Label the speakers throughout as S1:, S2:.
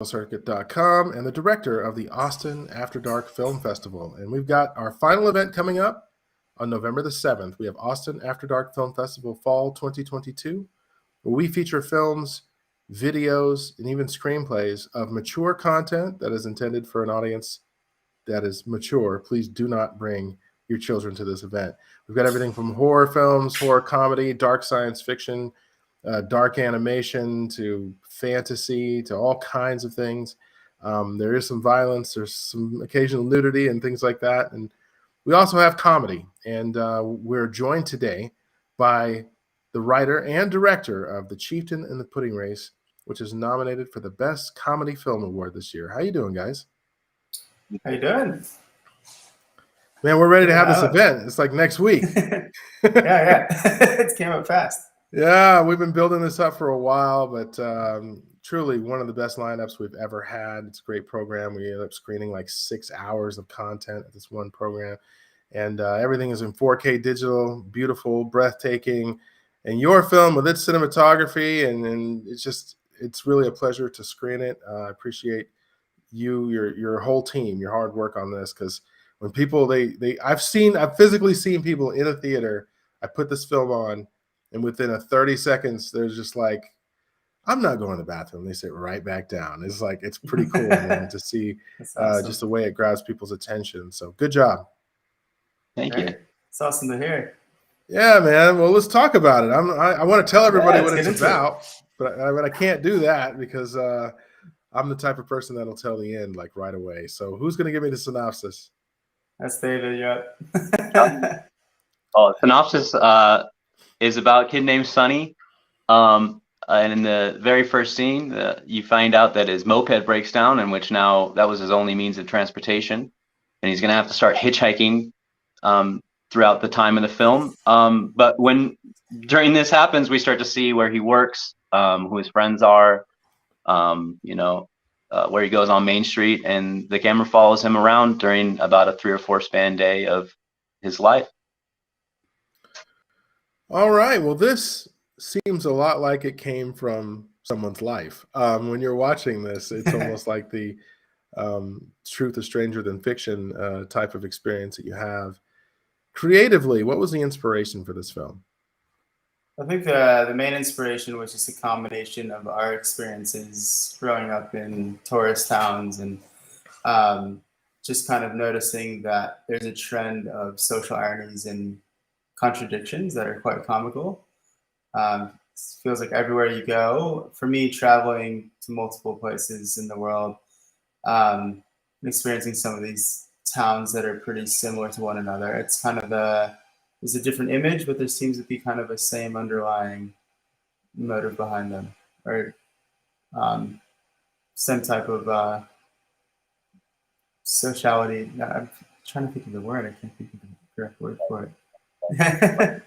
S1: Circuit.com and the director of the Austin After Dark Film Festival. And we've got our final event coming up on November the 7th. We have Austin After Dark Film Festival Fall 2022, where we feature films, videos, and even screenplays of mature content that is intended for an audience that is mature. Please do not bring your children to this event. We've got everything from horror films, horror comedy, dark science fiction, dark animation to fantasy to all kinds of things. There is some violence, there's some occasional nudity and things like that. And we also have comedy. And we're joined today by the writer and director of The Chieftain and the Pudding Race, which is nominated for the Best Comedy Film Award this year. How you doing, guys?
S2: How you doing?
S1: Man, we're ready to have this event. It's like next week.
S2: yeah. It came up fast.
S1: Yeah, we've been building this up for a while, but truly one of the best lineups we've ever had. It's a great program. We ended up screening like 6 hours of content at this one program, and everything is in 4K digital, beautiful, breathtaking, and your film with its cinematography, and it's really a pleasure to screen it. I appreciate your whole team, your hard work on this, because when people I've physically seen people in a theater. I put this film on, and within 30 seconds, there's just like, I'm not going to the bathroom. They sit right back down. It's like, it's pretty cool, man, to see awesome. Just the way it grabs people's attention. So good job.
S3: Thank you.
S2: It's awesome to hear.
S1: Yeah, man. Well, let's talk about it. I want to tell everybody what it's about, but I can't do that because I'm the type of person that'll tell the end like right away. So who's going to give me the synopsis?
S2: That's David. Yeah.
S3: Synopsis is about a kid named Sonny. And in the very first scene, you find out that his moped breaks down, in which now that was his only means of transportation. And he's going to have to start hitchhiking throughout the time of the film. But during this happens, we start to see where he works, who his friends are, where he goes on Main Street. And the camera follows him around during about a 3 or 4 span day of his life.
S1: All right. Well, this seems a lot like it came from someone's life. When you're watching this, it's almost like the truth is stranger than fiction type of experience that you have. Creatively, what was the inspiration for this film?
S2: I think the main inspiration was just a combination of our experiences growing up in tourist towns and just kind of noticing that there's a trend of social ironies and contradictions that are quite comical. Feels like everywhere you go, for me, traveling to multiple places in the world, experiencing some of these towns that are pretty similar to one another. It's kind of there's a different image, but there seems to be kind of a same underlying motive behind them, or some type of sociality. I'm trying to think of the word. I can't think of the correct word for it. Kind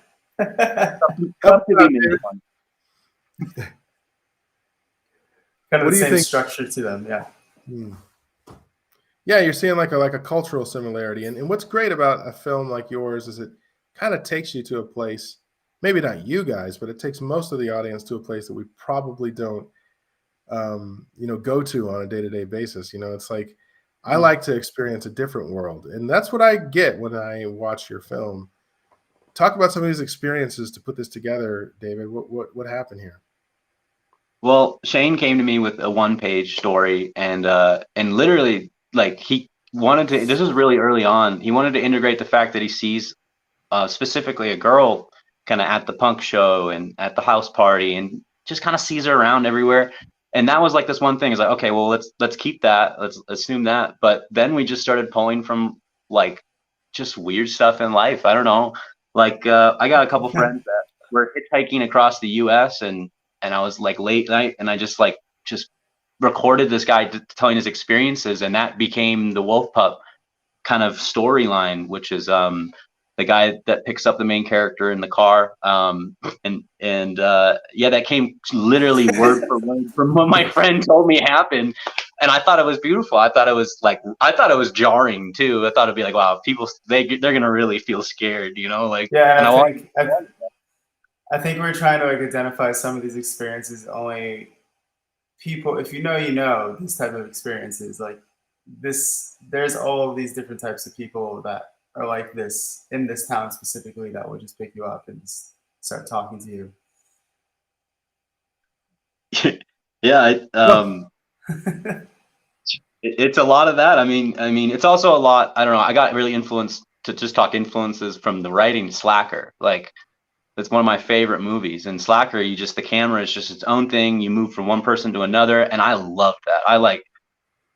S2: of the same structure to them, yeah.
S1: Yeah, you're seeing like a cultural similarity, and what's great about a film like yours is it kind of takes you to a place, maybe not you guys, but it takes most of the audience to a place that we probably don't go to on a day-to-day basis. It's like I like to experience a different world, and that's what I get when I watch your film. Talk about some of these experiences to put this together, David. What happened here?
S3: Well, Shane came to me with a 1-page story, and literally, like, he wanted to. This was really early on. He wanted to integrate the fact that he sees specifically a girl kind of at the punk show and at the house party, and just kind of sees her around everywhere. And that was like this one thing. Is like, okay, well, let's keep that. Let's assume that. But then we just started pulling from like just weird stuff in life. I don't know. Like I got a couple friends that were hitchhiking across the U.S. and I was like late night, and I just recorded this guy telling his experiences, and that became the Wolf Pup kind of storyline, which is the guy that picks up the main character in the car, that came literally word for word from what my friend told me happened. And I thought it was beautiful. I thought it was jarring too. I thought it'd be like, wow, people they're gonna really feel scared, like.
S2: Yeah, I think we're trying to identify some of these experiences only people, if you know these type of experiences, like this, there's all of these different types of people that are like this in this town specifically that will just pick you up and just start talking to you.
S3: Yeah,
S1: No.
S3: it's a lot of that. I mean, it's also a lot. I don't know. I got really influenced to just talk influences from the writing Slacker. Like, that's one of my favorite movies. And Slacker, the camera is just its own thing. You move from one person to another, and I love that.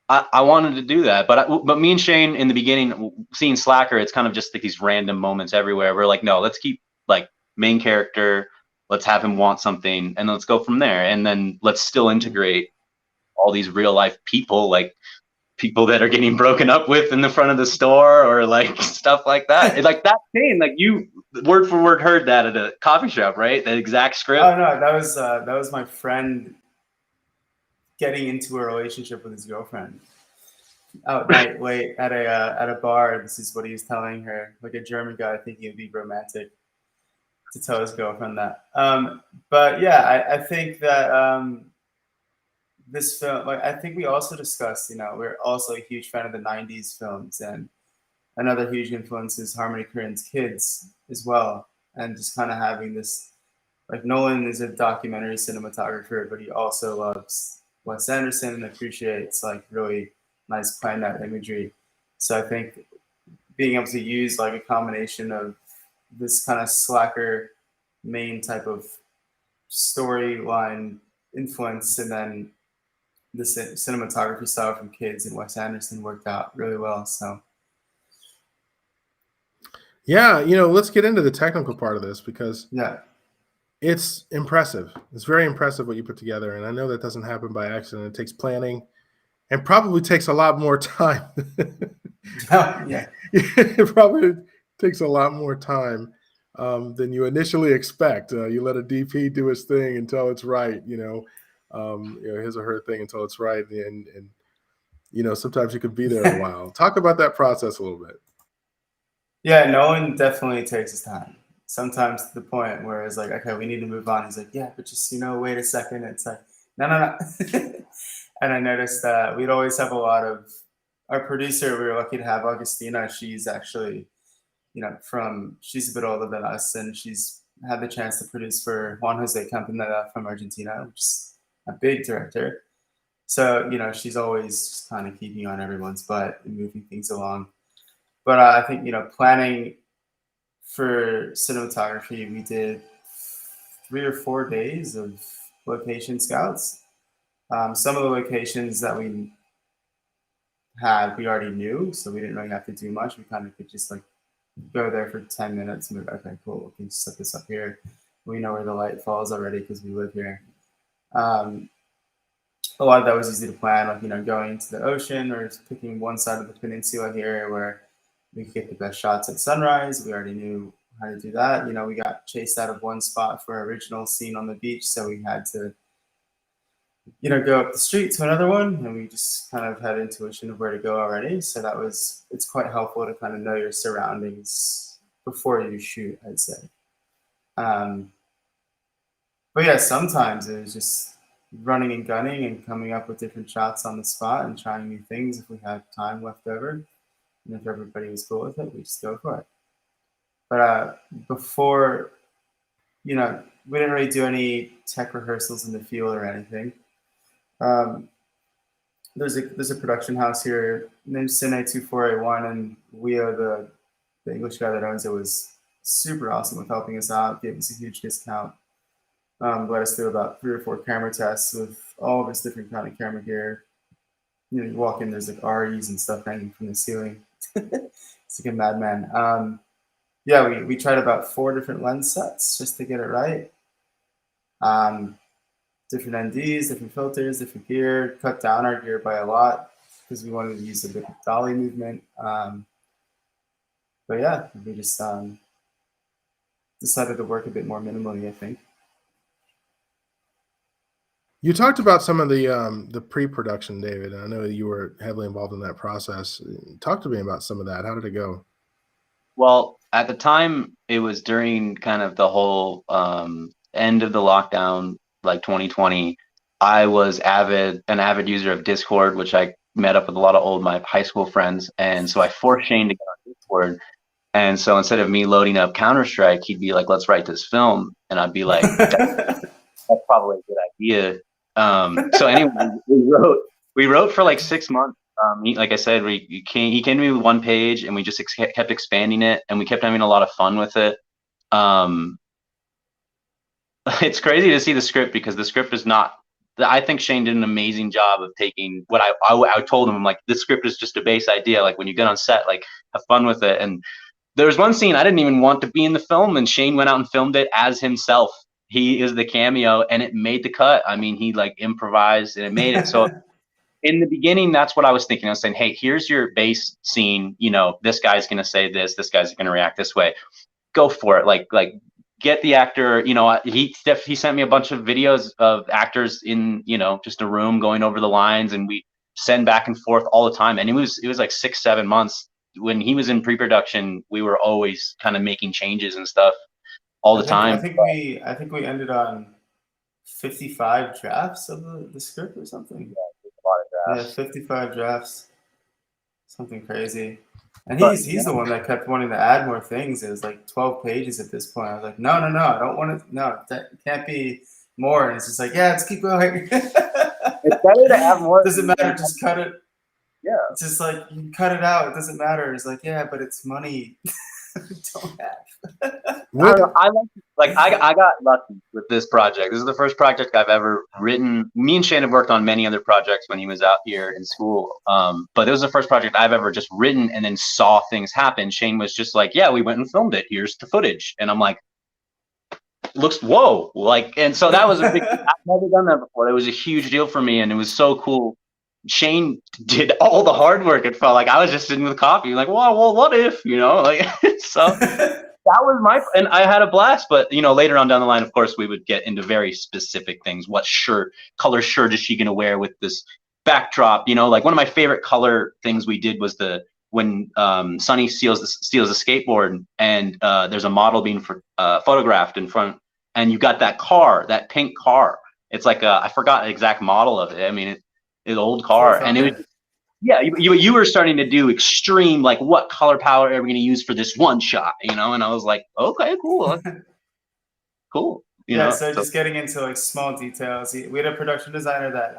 S3: I wanted to do that, but me and Shane in the beginning, seeing Slacker, it's kind of just like these random moments everywhere. We're like, no, let's keep like main character. Let's have him want something, and let's go from there. And then let's still integrate all these real life people, like people that are getting broken up with in the front of the store, or like stuff like that. Like that scene, like you word for word heard that at a coffee shop, right? That exact script.
S2: Oh no, that was my friend getting into a relationship with his girlfriend. Out night late at a bar. This is what he was telling her, like a German guy thinking it'd be romantic to tell his girlfriend that. But yeah, I think that this film, like I think we also discussed, we're also a huge fan of the '90s films, and another huge influence is Harmony Korine's Kids as well, and just kind of having this, like Nolan is a documentary cinematographer, but he also loves Wes Anderson and appreciates like really nice planned out imagery. So I think being able to use like a combination of this kind of slacker main type of storyline influence, and then the cinematography style from Kids and Wes Anderson worked out really well. So
S1: Yeah, let's get into the technical part of this, because
S2: yeah,
S1: it's impressive. It's very impressive what you put together, and I know that doesn't happen by accident. It takes planning, and probably takes a lot more time.
S2: yeah,
S1: It probably takes a lot more time than you initially expect. You let a DP do his thing until it's right, his or her thing until it's right, and sometimes you could be there a while. Talk about that process a little bit.
S2: yeah. Nolan definitely takes his time. Sometimes to the point where it's like, okay, we need to move on. He's like, yeah, but just wait a second. It's like, no, no, no. And I noticed that we'd always have a lot of our producer. We were lucky to have Augustina. She's actually, she's a bit older than us, and she's had the chance to produce for Juan Jose Campanella from Argentina, which is a big director. So, she's always just kind of keeping on everyone's butt and moving things along. But I think, planning for cinematography, we did 3 or 4 days of location scouts. Some of the locations that we had, we already knew, so we didn't really have to do much. We kind of could just like go there for 10 minutes and be like, okay, cool, we can set this up here. We know where the light falls already because we live here. A lot of that was easy to plan, like, going into the ocean or just picking one side of the peninsula here where we could get the best shots at sunrise. We already knew how to do that. We got chased out of one spot for our original scene on the beach, so we had to, go up the street to another one, and we just kind of had intuition of where to go already. So it's quite helpful to kind of know your surroundings before you shoot, I'd say. But yeah, sometimes it was just running and gunning and coming up with different shots on the spot and trying new things if we had time left over. And if everybody was cool with it, we just go for it. But before, we didn't really do any tech rehearsals in the field or anything. There's a production house here named Cine 2481, and Leo, the English guy that owns it, was super awesome with helping us out, gave us a huge discount. Let us do about 3 or 4 camera tests with all of this different kind of camera gear. You walk in, there's like REs and stuff hanging from the ceiling. It's like a madman. Yeah, we tried about 4 different lens sets just to get it right. Different NDs, different filters, different gear. Cut down our gear by a lot because we wanted to use a bit of dolly movement. But yeah, we just decided to work a bit more minimally, I think.
S1: You talked about some of the pre-production, David, and I know you were heavily involved in that process. Talk to me about some of that. How did it go?
S3: Well, at the time, it was during kind of the whole end of the lockdown, like 2020. I was an avid user of Discord, which I met up with a lot of my high school friends, and so I forced Shane to get on Discord. And so instead of me loading up Counter-Strike, he'd be like, "Let's write this film," and I'd be like, "That's probably a good idea." So anyway, we wrote for like 6 months. Like I said, he came to me with one page, and we just kept expanding it, and we kept having a lot of fun with it. It's crazy to see the script because the script is not. I think Shane did an amazing job of taking what I told him. I'm like, this script is just a base idea. Like when you get on set, like have fun with it. And there was one scene I didn't even want to be in the film, and Shane went out and filmed it as himself. He is the cameo, and it made the cut. I mean, he like improvised, and it made it. So in the beginning, that's what I was thinking. I was saying, hey, here's your base scene. You know, this guy's gonna say this. This guy's gonna react this way. Go for it. Like get the actor. You know, he sent me a bunch of videos of actors in, you know, just a room going over the lines, and we send back and forth all the time. And it was like 6-7 months. When he was in pre-production, we were always kind of making changes and stuff all the time.
S2: I think we ended on 55 drafts of the script or something.
S3: Yeah, a lot of drafts.
S2: Yeah, 55 drafts. Something crazy. And he's the one that kept wanting to add more things. It was like 12 pages at this point. I was like, no, I don't want to. No, that can't be more. And it's just like, yeah, let's keep going.
S3: It's better to have more.
S2: Doesn't matter. Just cut it.
S3: Yeah.
S2: It's just like, you can cut it out. It doesn't matter. It's like, yeah, but it's money. Don't have.
S3: I got lucky with this project. This is the first project I've ever written. Me and Shane have worked on many other projects when he was out here in school. But it was the first project I've ever just written and then saw things happen. Shane was just like, yeah, we went and filmed it. Here's the footage. And I'm like, it looks, whoa. Like, and so that was a big, I've never done that before. It was a huge deal for me. And it was so cool. Shane did all the hard work. It felt like I was just sitting with coffee, like, well, what if, you know, like, so that was and I had a blast. But, you know, later on down the line, of course, we would get into very specific things. What color shirt is she going to wear with this backdrop? You know, like one of my favorite color things we did was when Sunny steals a skateboard, and there's a model being photographed in front, and you got that pink car. It's like I forgot the exact model of it. I mean, an old car, and it was, yeah, you were starting to do extreme, like, what color palette are we going to use for this one shot, you know? And I was like, okay, cool. Cool. You know?
S2: So just getting into like small details. We had a production designer that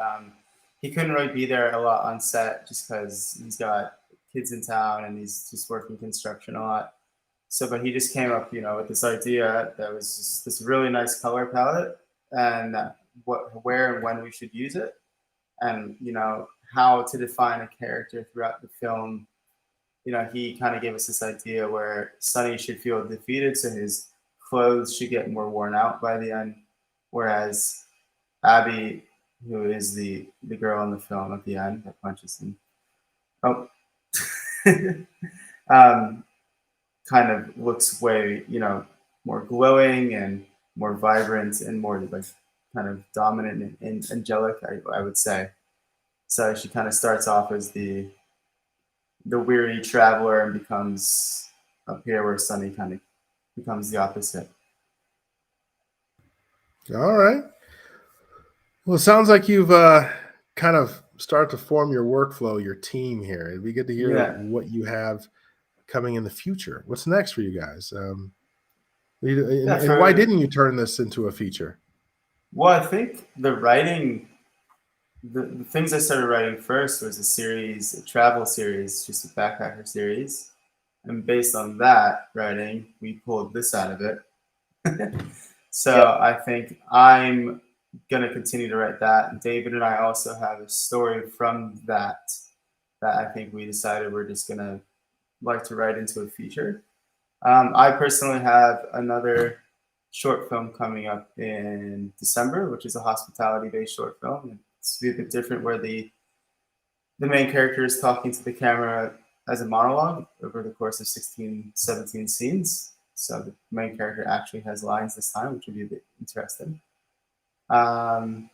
S2: he couldn't really be there a lot on set just because he's got kids in town and he's just working construction a lot. So, but he just came up, you know, with this idea that was just this really nice color palette, and where and when we should use it. And, you know, how to define a character throughout the film. You know, he kind of gave us this idea where Sunny should feel defeated, so his clothes should get more worn out by the end, whereas Abby, who is the girl in the film at the end that punches him, kind of looks way, you know, more glowing and more vibrant and more like kind of dominant and angelic, I would say. So she kind of starts off as the weary traveler and becomes up here where Sunny kind of becomes the opposite.
S1: All right. Well, it sounds like you've kind of started to form your workflow, your team here. It'd be good to hear what you have coming in the future. What's next for you guys? And why didn't you turn this into a feature?
S2: Well, I think the writing, the things I started writing first was a travel series, just a backpacker series. And based on that writing, we pulled this out of it. So I think I'm going to continue to write that. And David and I also have a story from that I think we decided we're just going to like to write into a feature. I personally have another short film coming up in December, which is a hospitality-based short film. It's a bit different, where the main character is talking to the camera as a monologue over the course of 16, 17 scenes. So the main character actually has lines this time, which would be a bit interesting. And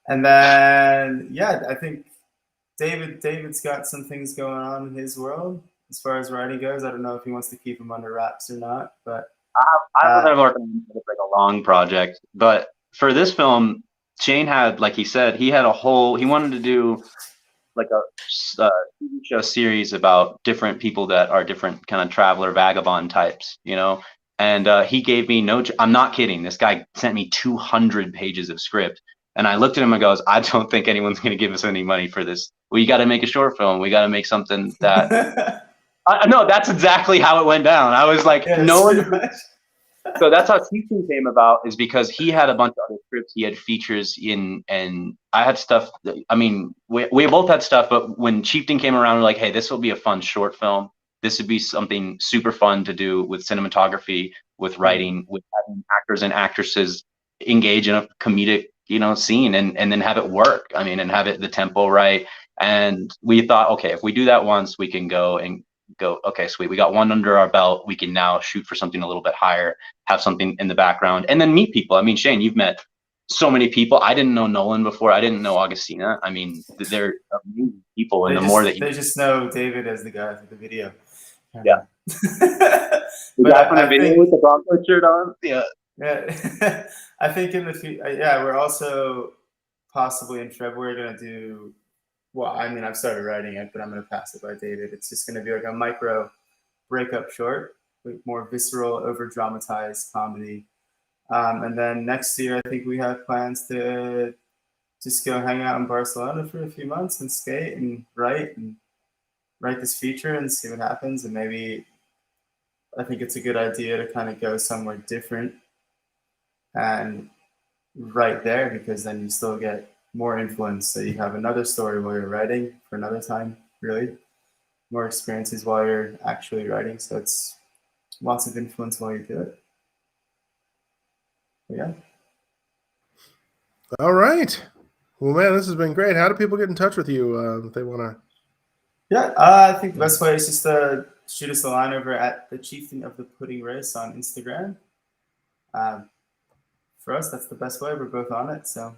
S2: then, I think David's got some things going on in his world as far as writing goes. I don't know if he wants to keep them under wraps or not, but
S3: I've been working on like a long project. But for this film, Shane had, like he said, he wanted to do like a TV show series about different people that are different kind of traveler vagabond types, you know. And he gave me I'm not kidding. This guy sent me 200 pages of script, and I looked at him and goes, I don't think anyone's going to give us any money for this. We got to make a short film. We got to make something that. No, that's exactly how it went down. I was like,
S2: Yes,
S3: no one.
S2: pretty much.
S3: So that's how Chieftain came about, is because he had a bunch of other scripts. He had features in, and I had stuff. I mean, we both had stuff, but when Chieftain came around, we're like, hey, this will be a fun short film. This would be something super fun to do with cinematography, with writing, with having actors and actresses engage in a comedic, you know, scene, and then have it work. I mean, and have it the tempo right. And we thought, okay, if we do that once, we can go, okay, sweet. We got one under our belt. We can now shoot for something a little bit higher, have something in the background, and then meet people. I mean, Shane, you've met so many people. I didn't know Nolan before. I didn't know Augustina. I mean, they're amazing people, and
S2: They just know David as the guy for the video.
S3: Yeah. The guy from the video with the Bronco shirt on. Yeah.
S2: Yeah. I think in the future, yeah, we're also possibly in February going to do. Well, I mean, I've started writing it, but I'm going to pass it by David. It's just going to be like a micro breakup short, like more visceral, over dramatized comedy. And then next year, I think we have plans to just go hang out in Barcelona for a few months and skate and write this feature and see what happens. And maybe I think it's a good idea to kind of go somewhere different and write there, because then you still get more influence. So you have another story while you're writing for another time, really. More experiences while you're actually writing. So it's lots of influence while you do it. But yeah.
S1: All right. Well, man, this has been great. How do people get in touch with you if they want to?
S2: Yeah, I think the best way is just to shoot us a line over at the Chieftain of the Pudding Race on Instagram. For us, that's the best way. We're both on it. So.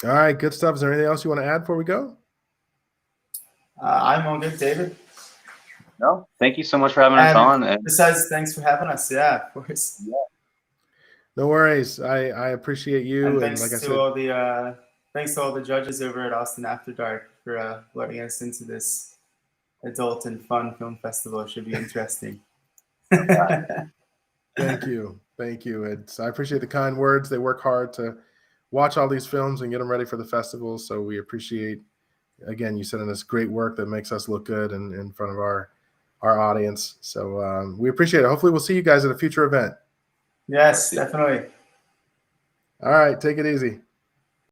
S1: All right, good stuff. Is there anything else you want to add before we go?
S2: I'm all good, David.
S3: No, thank you so much for having us on. And
S2: besides, thanks for having us. Yeah, of course.
S3: Yeah.
S1: No worries. I appreciate you.
S2: And thanks
S1: like I
S2: to
S1: said,
S2: all the thanks to all the judges over at Austin After Dark for letting us into this adult and fun film festival. It should be interesting.
S1: Thank you. I appreciate the kind words. They work hard to watch all these films and get them ready for the festival. So we appreciate, again, you sending us great work that makes us look good in front of our audience. So we appreciate it. Hopefully we'll see you guys at a future event.
S2: Yes, definitely.
S1: All right. Take it easy.